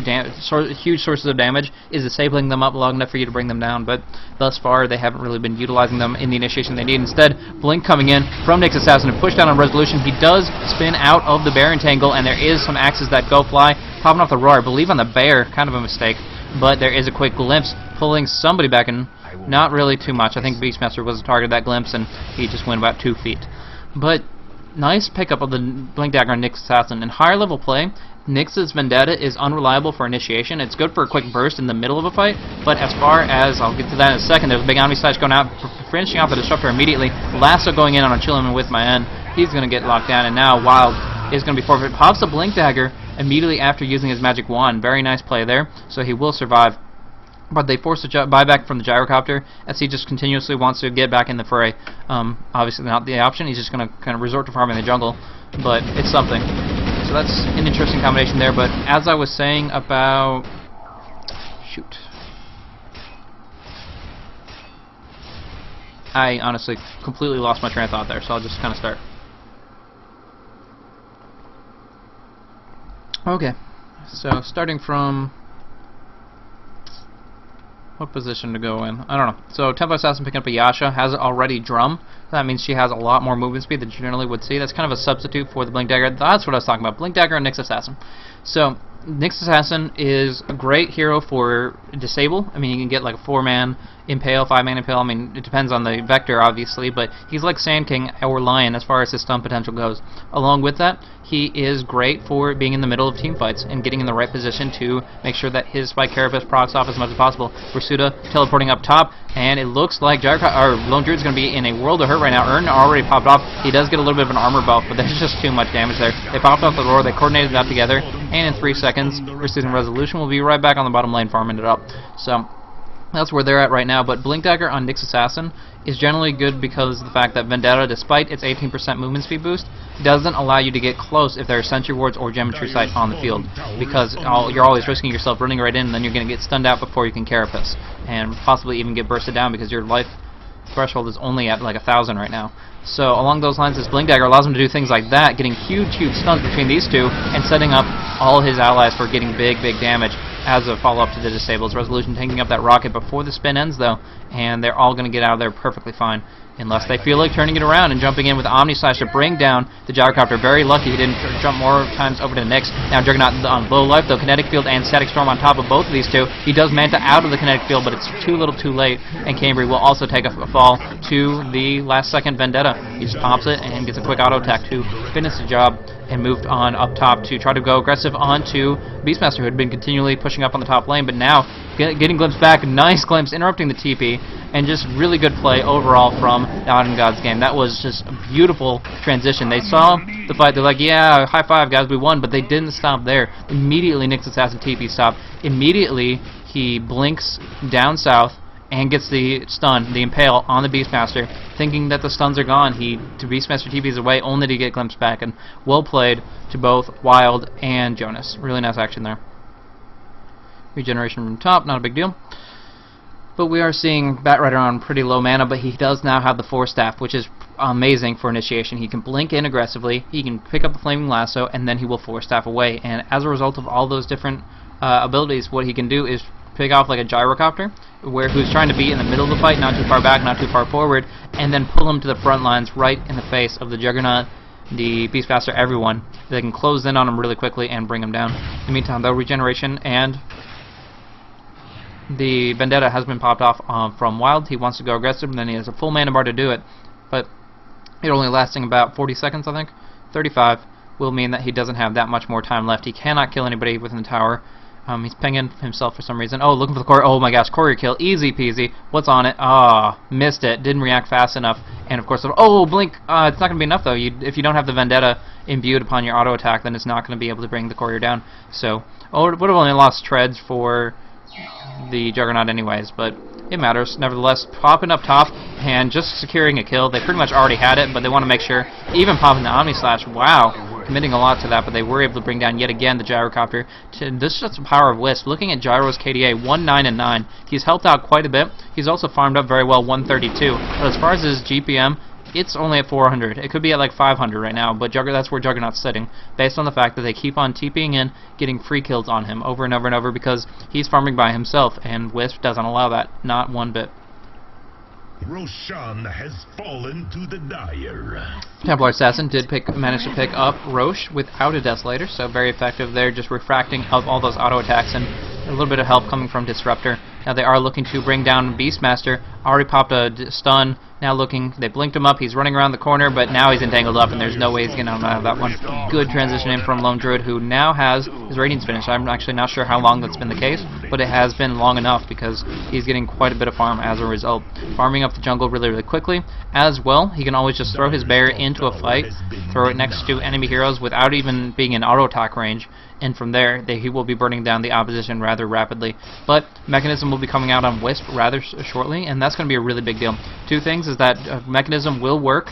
huge sources of damage is disabling them up long enough for you to bring them down, but thus far they haven't really been utilizing them in the initiation they need. Instead, Blink coming in from Nyx Assassin to push down on Resolution. He does spin out of the bear entangle, and there is some axes that go fly, popping off the roar, I believe on the bear, kind of a mistake, but there is a quick glimpse, pulling somebody back in. Not really too much. I think Beastmaster was the target of that glimpse, and he just went about 2 feet. But nice pickup of the Blink Dagger on Nyx Assassin. In higher level play, Nyx's Vendetta is unreliable for initiation. It's good for a quick burst in the middle of a fight, but as far as, I'll get to that in a second, there's a big Omni Slash going out, finishing off the Disruptor immediately. Lasso going in on a Chillman with my end. He's going to get locked down, and now Wild is going to be forfeit. Pops the Blink Dagger immediately after using his Magic Wand. Very nice play there, so he will survive. But they force a buyback from the Gyrocopter as he just continuously wants to get back in the fray. Obviously not the option. He's just going to kind of resort to farming the jungle, but it's something. So that's an interesting combination there. But as I was saying about... Shoot. I honestly completely lost my train of thought there, so I'll just kind of start. Okay, so starting from... what position to go in? I don't know. So Tempo Assassin picking up a Yasha, has already Drum. That means she has a lot more movement speed than you generally would see. That's kind of a substitute for the Blink Dagger. That's what I was talking about. Blink Dagger and Nyx Assassin. So Nyx Assassin is a great hero for disable. I mean, you can get like a 4-man Impale, 5-man Impale. I mean, it depends on the vector, obviously, but he's like Sand King or Lion as far as his stun potential goes. Along with that, he is great for being in the middle of team fights and getting in the right position to make sure that his Spike Carapace procs off as much as possible. Versuda teleporting up top, and it looks like Lone Druid's going to be in a world of hurt right now. Urn already popped off. He does get a little bit of an armor buff, but there's just too much damage there. They popped off the roar, they coordinated that together, and in 3 seconds, Versuda Resolution will be right back on the bottom lane farming it up. So that's where they're at right now, but Blink Dagger on Nyx Assassin is generally good because of the fact that Vendetta, despite its 18% movement speed boost, doesn't allow you to get close if there are sentry wards or geometry sight on the field, because you're always risking yourself running right in, and then you're going to get stunned out before you can Carapace, and possibly even get bursted down because your life threshold is only at like 1,000 right now. So along those lines, this Blink Dagger allows him to do things like that, getting huge stuns between these two, and setting up all his allies for getting big damage as a follow-up to the disables. Resolution taking up that rocket before the spin ends, though, and they're all going to get out of there perfectly fine, unless they feel like turning it around and jumping in with Omni Slash to bring down the Gyrocopter. Very lucky he didn't jump more times over to Nyx. Now Juggernaut on low life, though. Kinetic Field and Static Storm on top of both of these two. He does Manta out of the Kinetic Field, but it's too little too late, and Cambry will also take a fall to the last second Vendetta. He just pops it and gets a quick auto attack to finish the job, and moved on up top to try to go aggressive onto Beastmaster, who had been continually pushing up on the top lane, but now getting glimpse back. Nice glimpse, interrupting the TP, and just really good play overall from the Autumn Gods game. That was just a beautiful transition. They saw the fight, they're like, yeah, high five guys, we won, but they didn't stop there. Immediately Nyx Assassin TP stopped. Immediately he blinks down south and gets the stun, the Impale, on the Beastmaster, thinking that the stuns are gone. To Beastmaster TP's away only to get glimpsed back, and well played to both Wild and Jonas. Really nice action there. Regeneration from top, not a big deal. But we are seeing Batrider on pretty low mana, but he does now have the Force Staff, which is amazing for initiation. He can blink in aggressively, he can pick up the Flaming Lasso, and then he will Force Staff away. And as a result of all those different abilities, what he can do is pick off like a Gyrocopter, who's trying to be in the middle of the fight, not too far back, not too far forward, and then pull him to the front lines right in the face of the Juggernaut, the Beastmaster, everyone. They can close in on him really quickly and bring him down. In the meantime, though, regeneration and the Vendetta has been popped off from Wild. He wants to go aggressive, and then he has a full mana bar to do it, but it only lasting about 40 seconds, I think. 35 will mean that he doesn't have that much more time left. He cannot kill anybody within the tower. He's pinging himself for some reason. Oh, looking for the courier. Oh my gosh, courier kill. Easy peasy. What's on it? Ah, missed it. Didn't react fast enough. And of course, oh, blink. It's not going to be enough though. If you don't have the Vendetta imbued upon your auto attack, then it's not going to be able to bring the courier down. So, would have only lost treads for the Juggernaut anyways, but it matters. Nevertheless, popping up top and just securing a kill. They pretty much already had it, but they want to make sure. Even popping the Omni Slash. Wow. Committing a lot to that, but they were able to bring down yet again the Gyrocopter. This is just the power of Wisp. Looking at Gyro's KDA, 1-9-9. He's helped out quite a bit. He's also farmed up very well, 132. But as far as his GPM, it's only at 400. It could be at like 500 right now, but that's where Juggernaut's sitting, based on the fact that they keep on TPing in, getting free kills on him over and over and over because he's farming by himself, and Wisp doesn't allow that, not one bit. Roshan has fallen to the Dire. Templar Assassin did manage to pick up Roche without a Desolator, so very effective there, just refracting up all those auto attacks, and a little bit of help coming from Disruptor. Now they are looking to bring down Beastmaster. Already popped a stun. Now looking, they blinked him up. He's running around the corner, but now he's entangled up, and there's no way he's getting out of that one. Good transition in from Lone Druid, who now has his ratings finished. I'm actually not sure how long that's been the case, but it has been long enough because he's getting quite a bit of farm as a result. Farming up the jungle really, really quickly. As well, he can always just throw his bear into a fight, throw it next to enemy heroes without even being in auto attack range, and from there he will be burning down the opposition rather rapidly. But Mechanism will be coming out on Wisp rather shortly, and that's going to be a really big deal. Two things is that Mechanism will work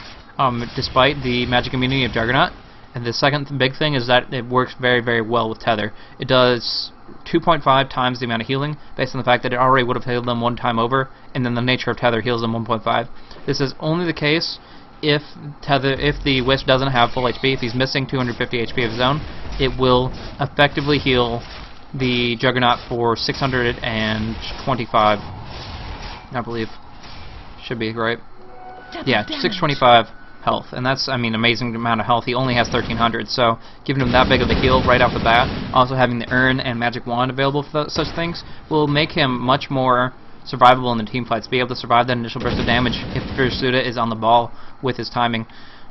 despite the magic immunity of Juggernaut, and the second big thing is that it works very, very well with Tether. It does 2.5 times the amount of healing, based on the fact that it already would have healed them one time over, and then the nature of Tether heals them 1.5. This is only the case if the Wisp doesn't have full HP. If he's missing 250 HP of his own, it will effectively heal the Juggernaut for 625, I believe. Should be right. Yeah, 625 health, and that's, I mean, amazing amount of health. He only has 1300, so giving him that big of a heal right off the bat, also having the Urn and Magic Wand available for such things, will make him much more survivable in the team fights, be able to survive that initial burst of damage if Versuda is on the ball with his timing.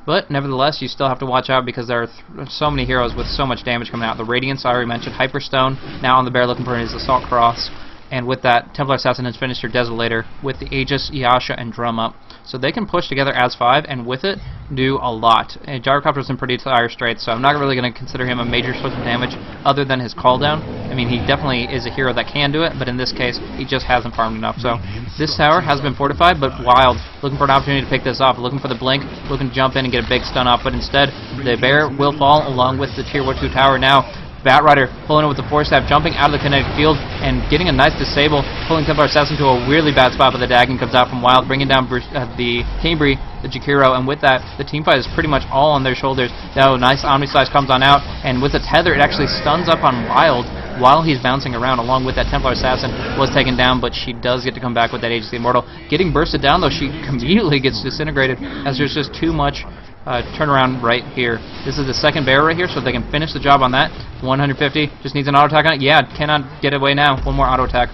But nevertheless, you still have to watch out because there are so many heroes with so much damage coming out. The Radiance, I already mentioned, Hyperstone, now on the bear looking for his Assault Cross, and with that, Templar Assassin has finished her Desolator with the Aegis, Yasha, and Drum up. So they can push together as 5, and with it, do a lot. Gyrocopter's in pretty dire straits, so I'm not really going to consider him a major source of damage other than his call down. I mean, he definitely is a hero that can do it, but in this case, he just hasn't farmed enough. So this tower has been fortified, but Wild, looking for an opportunity to pick this off, looking for the blink, looking to jump in and get a big stun off, but instead, the bear will fall along with the Tier 2 tower now. Batrider pulling it with the Force Staff, jumping out of the kinetic field and getting a nice disable, pulling Templar Assassin to a really bad spot, but the Dagon comes out from Wild, bringing down the Cambry, the Jakiro, and with that, the team fight is pretty much all on their shoulders. Now, nice Omni Slash comes on out, and with the Tether, it actually stuns up on Wild while he's bouncing around. Along with that, Templar Assassin was taken down, but she does get to come back with that Aegis the Immortal. Getting bursted down, though, she immediately gets disintegrated, as there's just too much turnaround right here. This is the second bear right here, so they can finish the job on that. 150, just needs an auto attack on it. Yeah, cannot get away now. One more auto attack.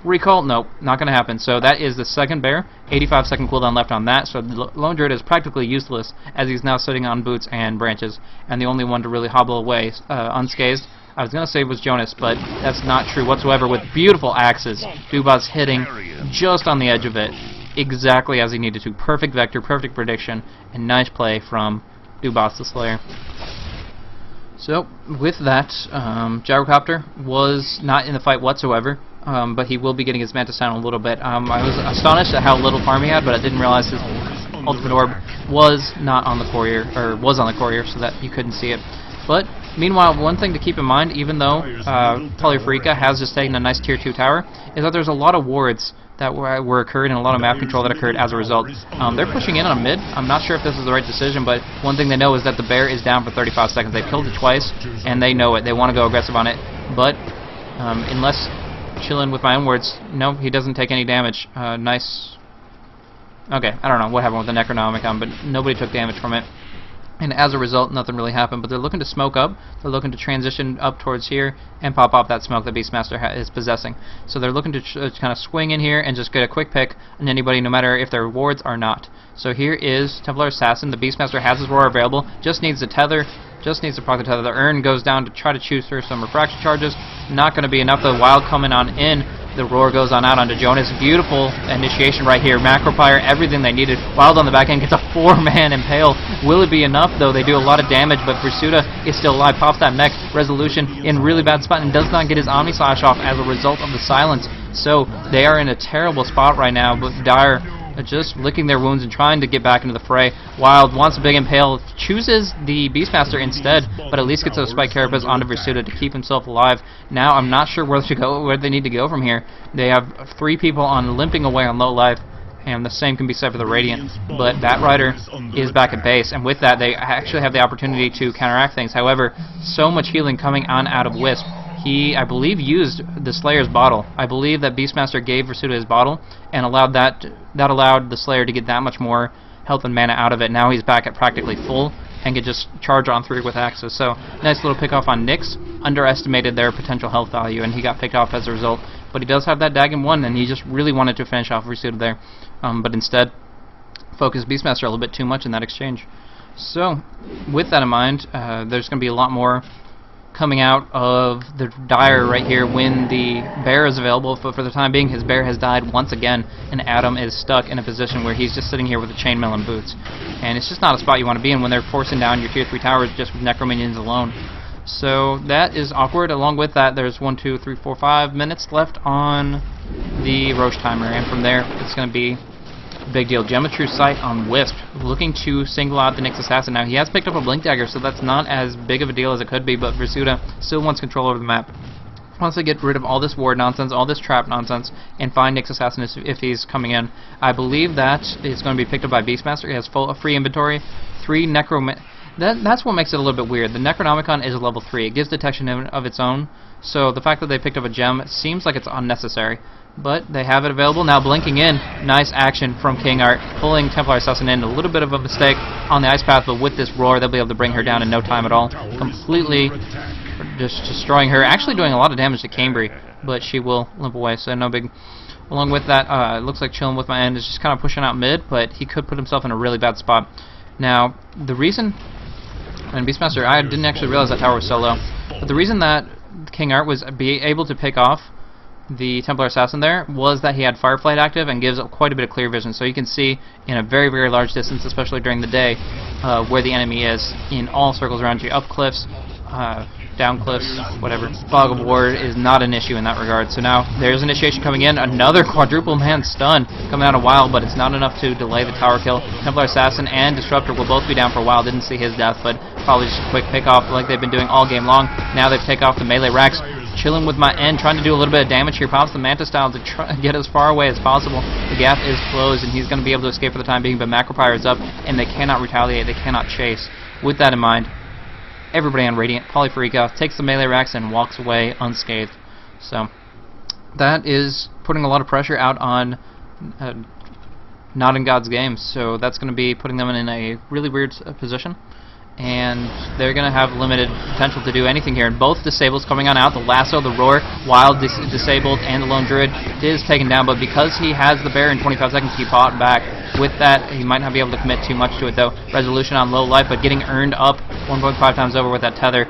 Recall? Nope, not going to happen. So that is the second bear. 85-second cooldown left on that, so the Lone Druid is practically useless, as he's now sitting on boots and branches, and the only one to really hobble away unscathed, I was going to say was Jonas, but that's not true whatsoever, with beautiful axes. Dubas hitting just on the edge of it, exactly as he needed to. Perfect vector, perfect prediction, and nice play from Dubas the Slayer. So, with that, Gyrocopter was not in the fight whatsoever, but he will be getting his Mantis down a little bit. I was astonished at how little farm he had, but I didn't realize his Ultimate Orb was not on the Courier, or was on the Courier, so that you couldn't see it. But, meanwhile, one thing to keep in mind, even though PoLy4ika has just taken a nice Tier 2 tower, is that there's a lot of wards that were occurred and a lot of map control that occurred as a result. They're pushing in on mid. I'm not sure if this is the right decision, but one thing they know is that the bear is down for 35 seconds. They've killed it twice, and they know it. They want to go aggressive on it. But unless, chillin' with my own words, no, he doesn't take any damage. Nice. Okay, I don't know what happened with the Necronomicon, but nobody took damage from it. And as a result, nothing really happened, but they're looking to smoke up, they're looking to transition up towards here, and pop off that smoke that Beastmaster is possessing. So they're looking to kind of swing in here and just get a quick pick on anybody, no matter if they're wards or not. So here is Templar Assassin, the Beastmaster has his roar available, just needs the tether, just needs to proc the tether. The Urn goes down to try to choose through some refraction charges, not going to be enough. The Wild coming on in, the roar goes on out onto Jonas. Beautiful initiation right here. Macropire, everything they needed. Wild on the back end gets a 4-man impale. Will it be enough, though? They do a lot of damage, but Versuda is still alive. Pops that mech. Resolution in really bad spot and does not get his Omni Slash off as a result of the silence. So they are in a terrible spot right now, but Dire just licking their wounds and trying to get back into the fray. Wild wants a big impale, chooses the Beastmaster instead, but at least gets those Spike Carapace onto Versuda to keep himself alive. Now I'm not sure where they need to go from here. They have 3 people on limping away on low life, And the same can be said for the Radiant, but Batrider is back at base, and with that they actually have the opportunity to counteract things. However, so much healing coming on out of Wisp. He, I believe, used the Slayer's bottle. I believe that Beastmaster gave Versuta his bottle and allowed that allowed the Slayer to get that much more health and mana out of it. Now he's back at practically full and can just charge on through with Axis. So nice little pick off on Nyx. Underestimated their potential health value, and he got picked off as a result. But he does have that Dagon 1, and he just really wanted to finish off Versuta there. But instead, focused Beastmaster a little bit too much in that exchange. So, with that in mind, there's going to be a lot more coming out of the Dire right here when the bear is available. But for the time being, his bear has died once again, and Adam is stuck in a position where he's just sitting here with a chainmail and boots. And it's just not a spot you want to be in when they're forcing down your tier 3 towers just with Necro Minions alone. So that is awkward. Along with that, there's 5 minutes left on the Roche timer, and from there, it's going to be a big deal. Geometry Sight on Wisp, looking to single out the Nyx Assassin. Now, he has picked up a Blink Dagger, so that's not as big of a deal as it could be, but Versuta still wants control over the map. Wants to get rid of all this ward nonsense, all this trap nonsense, and find Nyx Assassin if he's coming in. I believe that is going to be picked up by Beastmaster. He has free inventory, 3 Necro... That's what makes it a little bit weird. The Necronomicon is a level 3. It gives detection of its own, so the fact that they picked up a gem seems like it's unnecessary. But they have it available. Now blinking in. Nice action from King Art, pulling Templar Assassin in. A little bit of a mistake on the Ice Path, but with this Roar, they'll be able to bring her down in no time at all. Completely just destroying her. Actually doing a lot of damage to Cambry, but she will limp away, so no big... Along with that, it looks like Chillin' With My End is just kind of pushing out mid, but he could put himself in a really bad spot. Now, the reason... And Beastmaster, I didn't actually realize that tower was so low. But the reason that King Art was able to pick off the Templar Assassin there was that he had Fireflight active and gives quite a bit of clear vision. So you can see in a very, very large distance, especially during the day, where the enemy is in all circles around you. Up cliffs, down cliffs, whatever. Fog of War is not an issue in that regard. So now there's initiation coming in. Another quadruple man stun coming out of Wild, but it's not enough to delay the tower kill. Templar Assassin and Disruptor will both be down for a while. Didn't see his death, but probably just a quick pick off like they've been doing all game long. Now they've taken off the melee racks. Chilling With My End, trying to do a little bit of damage here. Pops the Manta Style to try to get as far away as possible. The gap is closed, and he's going to be able to escape for the time being, but Macropyre is up, and they cannot retaliate. They cannot chase. With that in mind, everybody on Radiant, PoLy4ika, takes the melee racks and walks away unscathed. So, that is putting a lot of pressure out on Not in God's games. So, that's going to be putting them in a really weird position. And they're going to have limited potential to do anything here. And both disables coming on out, the Lasso, the Roar, Wild disabled, and the Lone Druid is taken down. But because he has the Bear in 25 seconds, he fought back. With that, he might not be able to commit too much to it, though. Resolution on low life, but getting earned up 1.5 times over with that tether.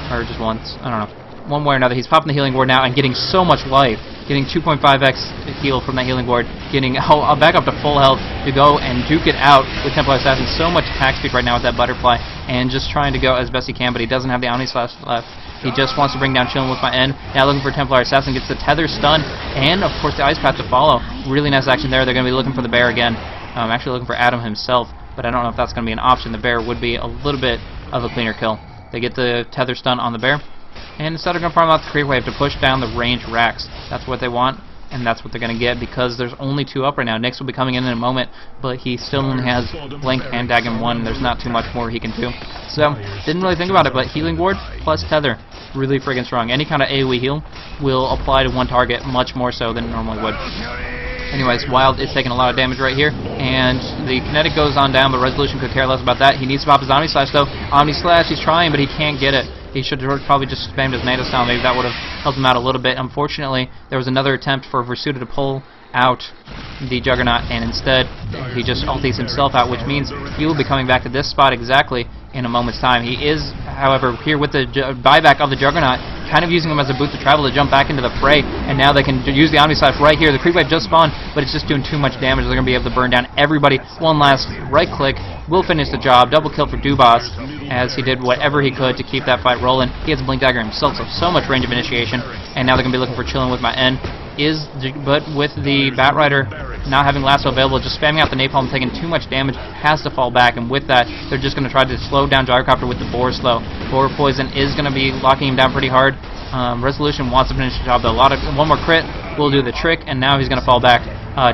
Or just once, I don't know. One way or another, he's popping the healing ward now and getting so much life. Getting 2.5x heal from that healing ward. Getting back up to full health to go and duke it out with Templar Assassin. So much attack speed right now with that Butterfly. And just trying to go as best he can, but he doesn't have the Omni Slash left. He just wants to bring down Chillin' With My End. Now looking for Templar Assassin. Gets the Tether stun. And, of course, the Ice Path to follow. Really nice action there. They're going to be looking for the Bear again. Actually looking for Adam himself. But I don't know if that's going to be an option. The Bear would be a little bit of a cleaner kill. They get the Tether stun on the Bear. And instead they're going to farm out the Creep Wave to push down the range racks. That's what they want, and that's what they're going to get because there's only 2 up right now. Nyx will be coming in a moment, but he still only has Blink and Dagon 1. There's not too much more he can do. So, didn't really think about it, but Healing Ward plus Tether, really friggin' strong. Any kind of AoE heal will apply to one target much more so than it normally would. Anyways, Wild is taking a lot of damage right here, and the kinetic goes on down, but Resolution could care less about that. He needs to pop his Omni Slash, though. Omni Slash, he's trying, but he can't get it. He should have probably just spammed his Manta Style. Maybe that would have helped him out a little bit. Unfortunately, there was another attempt for Versuta to pull out the Juggernaut, and instead he just ultis himself out, which means he will be coming back to this spot exactly in a moment's time. He is, however, here with the buyback of the Juggernaut, kind of using him as a boot to travel to jump back into the fray, and now they can use the Omni Slash right here. The Creep Wave just spawned, but it's just doing too much damage. They're going to be able to burn down everybody. One last right click will finish the job. Double kill for Dubas, as he did whatever he could to keep that fight rolling. He has a Blink Dagger himself, so much range of initiation, and now they're going to be looking for Chillin' With My End. But with the Batrider not having Lasso available, just spamming out the Napalm, taking too much damage, has to fall back, and with that, they're just going to try to slow down Gyrocopter with the Boar Slow. Boar Poison is going to be locking him down pretty hard. Resolution wants to finish the job, though. One more crit will do the trick, and now he's going to fall back.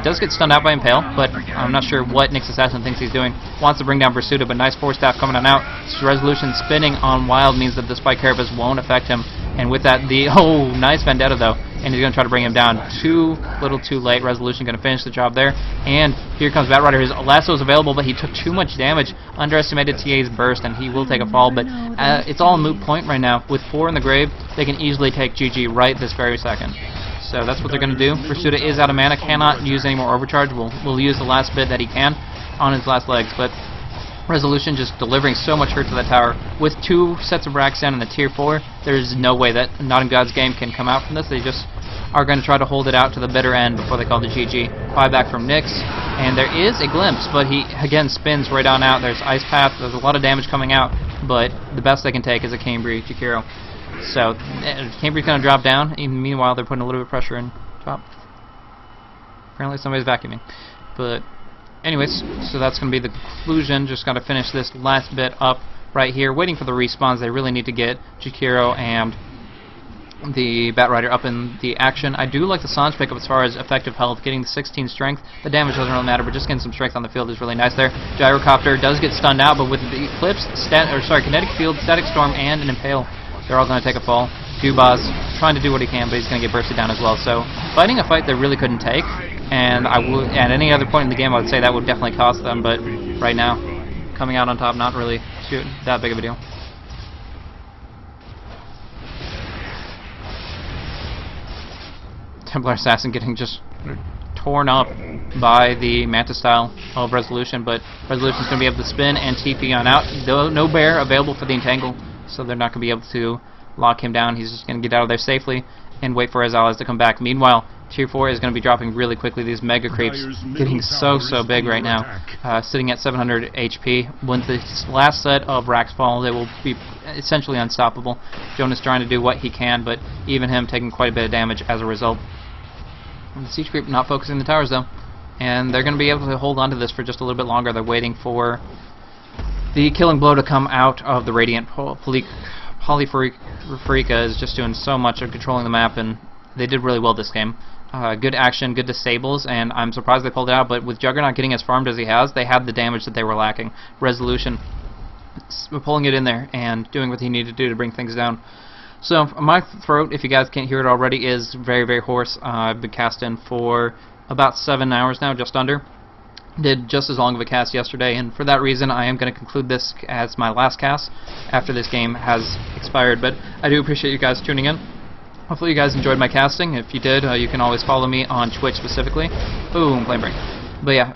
Does get stunned out by Impale, but I'm not sure what Nyx Assassin thinks he's doing. Wants to bring down Versuta, but nice Force Staff coming on out. Resolution spinning on Wild means that the Spike Carapace won't affect him. And with that, nice Vendetta though. And he's going to try to bring him down. Too little too late. Resolution going to finish the job there. And here comes Batrider. His lasso is available, but he took too much damage. Underestimated TA's burst, and he will take a fall. But it's all a moot point right now. With 4 in the grave, they can easily take GG right this very second. So that's what they're going to do. Versuta is out of mana. Cannot use any more overcharge. We'll use the last bit that he can on his last legs. But Resolution just delivering so much hurt to that tower. With 2 sets of racks down in the tier 4, there's no way that Not in God's Game can come out from this. They just are going to try to hold it out to the bitter end before they call the GG. Buyback from Nyx, and there is a glimpse, but he again spins right on out. There's Ice Path, there's a lot of damage coming out, but the best they can take is a Cambry Jakiro. So Cambry's going to drop down, even meanwhile they're putting a little bit of pressure in top. Apparently somebody's vacuuming. But anyways, so that's going to be the conclusion. Just got to finish this last bit up right here, waiting for the respawns. They really need to get Jakiro and the Batrider up in the action. I do like the Sange pickup as far as effective health, getting the 16 strength. The damage doesn't really matter, but just getting some strength on the field is really nice there. Gyrocopter does get stunned out, but with the Eclipse, Kinetic Field, Static Storm, and an Impale, they're all going to take a fall. Dubas trying to do what he can, but he's going to get bursted down as well. So fighting a fight they really couldn't take, and at any other point in the game I would say that would definitely cost them, but right now, coming out on top, not really that big of a deal. Templar Assassin getting just torn up by the Manta style of Resolution, but Resolution's going to be able to spin and TP on out. No bear available for the entangle, so they're not going to be able to lock him down. He's just going to get out of there safely and wait for his allies to come back. Meanwhile, Tier 4 is going to be dropping really quickly. These Mega Creeps getting so big right now, sitting at 700 HP. When the last set of racks fall, they will be essentially unstoppable. Jonas trying to do what he can, but even him taking quite a bit of damage as a result. The Siege Creep not focusing the towers though, and they're going to be able to hold on to this for just a little bit longer. They're waiting for the killing blow to come out of the Radiant. PoLy4ika is just doing so much of controlling the map, and they did really well this game. Good action, good disables, and I'm surprised they pulled it out, but with Juggernaut getting as farmed as he has, they had the damage that they were lacking. Resolution pulling it in there and doing what he needed to do to bring things down. So my throat, if you guys can't hear it already, is very hoarse. I've been casting for about 7 hours now, just under. Did just as long of a cast yesterday, and for that reason I am going to conclude this as my last cast after this game has expired. But I do appreciate you guys tuning in. Hopefully you guys enjoyed my casting. If you did, you can always follow me on Twitch specifically. Boom, flame break. But yeah,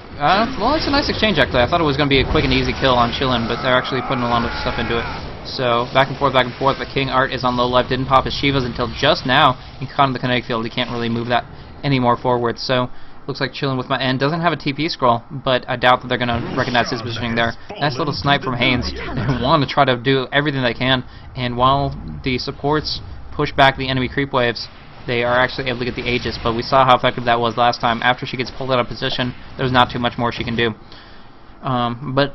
well, it's a nice exchange actually. I thought it was going to be a quick and easy kill on Chillin, but they're actually putting a lot of stuff into it. So back and forth. The King Art is on low life. Didn't pop his Shivas until just now. He caught in the kinetic field. He can't really move that any more forward. So looks like Chillin with my end. Doesn't have a TP scroll, but I doubt that they're going to recognize his positioning there. Nice little snipe from Haynes. They want to try to do everything they can, and while the supports push back the enemy creep waves, they are actually able to get the Aegis, but we saw how effective that was last time. After she gets pulled out of position, there's not too much more she can do. But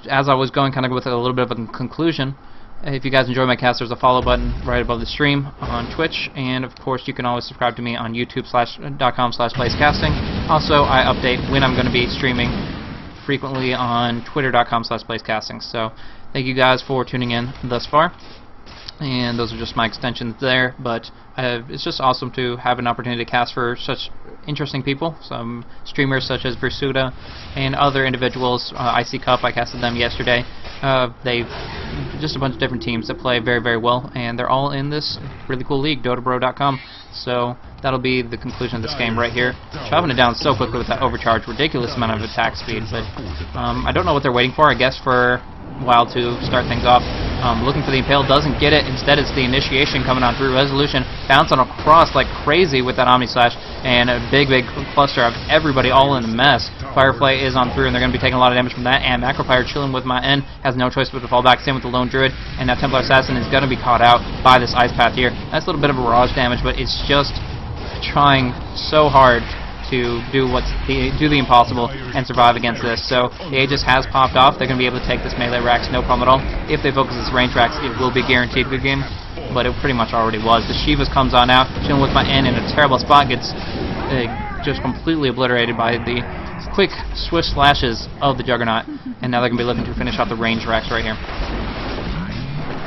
as I was going kind of with a little bit of a conclusion, if you guys enjoy my cast, there's a follow button right above the stream on Twitch, and of course you can always subscribe to me on youtube.com/blazecasting. Also, I update when I'm going to be streaming frequently on twitter.com/blazecasting. So thank you guys for tuning in thus far. And those are just my extensions there, but it's just awesome to have an opportunity to cast for such interesting people, some streamers such as Versuta and other individuals. IC Cup, I casted them yesterday. They just a bunch of different teams that play very well, and they're all in this really cool league, DotaBro.com. So that'll be the conclusion of this game right here. Chopping it down so quickly with that overcharge, ridiculous amount of attack speed, but I don't know what they're waiting for. I guess for a while to start things off. Looking for the Impale, doesn't get it. Instead, it's the initiation coming on through. Resolution bouncing across like crazy with that Omni Slash, and a big cluster of everybody all in a mess. Firefly is on through, and they're going to be taking a lot of damage from that. And Macropyre Chillin with my end has no choice but to fall back. Same with the Lone Druid, and that Templar Assassin is going to be caught out by this Ice Path here. Nice little bit of a barrage damage, but it's just trying so hard to do the impossible and survive against this. So the Aegis has popped off. They're going to be able to take this melee racks, no problem at all. If they focus this range racks, it will be guaranteed good game, but it pretty much already was. The Shivas comes on out, chilling with my end in a terrible spot, gets just completely obliterated by the quick swift slashes of the Juggernaut, and now they're going to be looking to finish off the range Rex right here.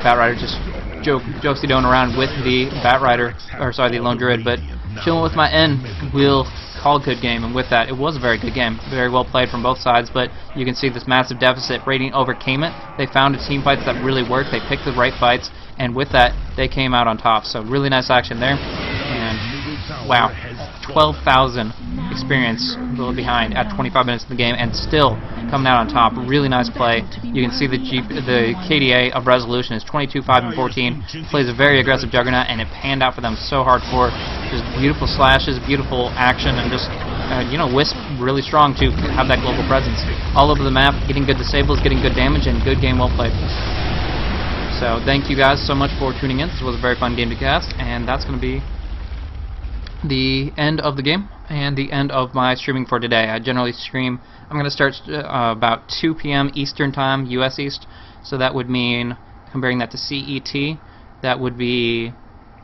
Batrider just jokesy doing around with the Batrider, or sorry, the Lone Druid, but chilling with my N will call good game, and with that, it was a very good game. Very well played from both sides, but you can see this massive deficit. Radiant overcame it. They found team fights that really worked. They picked the right fights, and with that, they came out on top. So really nice action there, and wow, 12,000 experience behind at 25 minutes of the game, and still coming out on top. Really nice play. You can see the KDA of Resolution is 22, 5, and 14. Plays a very aggressive Juggernaut, and it panned out for them so hardcore. Just beautiful slashes, beautiful action, and just Wisp really strong to have that global presence all over the map, getting good disables, getting good damage, and good game well played. So thank you guys so much for tuning in. This was a very fun game to cast, and that's going to be the end of the game and the end of my streaming for today. I generally stream, I'm going to start about 2 p.m. Eastern Time, US East, so that would mean, comparing that to CET, that would be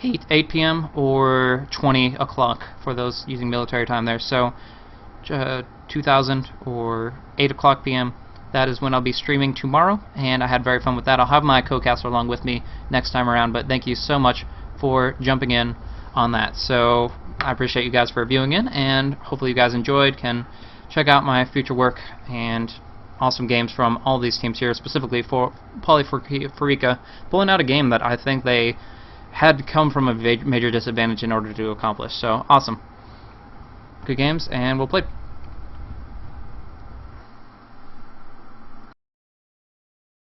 8 p.m. or 20 o'clock for those using military time there. So 2000 or 8 o'clock p.m. That is when I'll be streaming tomorrow, and I had very fun with that. I'll have my co-caster along with me next time around, but thank you so much for jumping in on that. So I appreciate you guys for viewing in, and hopefully you guys enjoyed. Can check out my future work and awesome games from all these teams here, specifically for PoLy4ika, pulling out a game that I think they had come from a major disadvantage in order to accomplish. So awesome. Good games, and we'll play.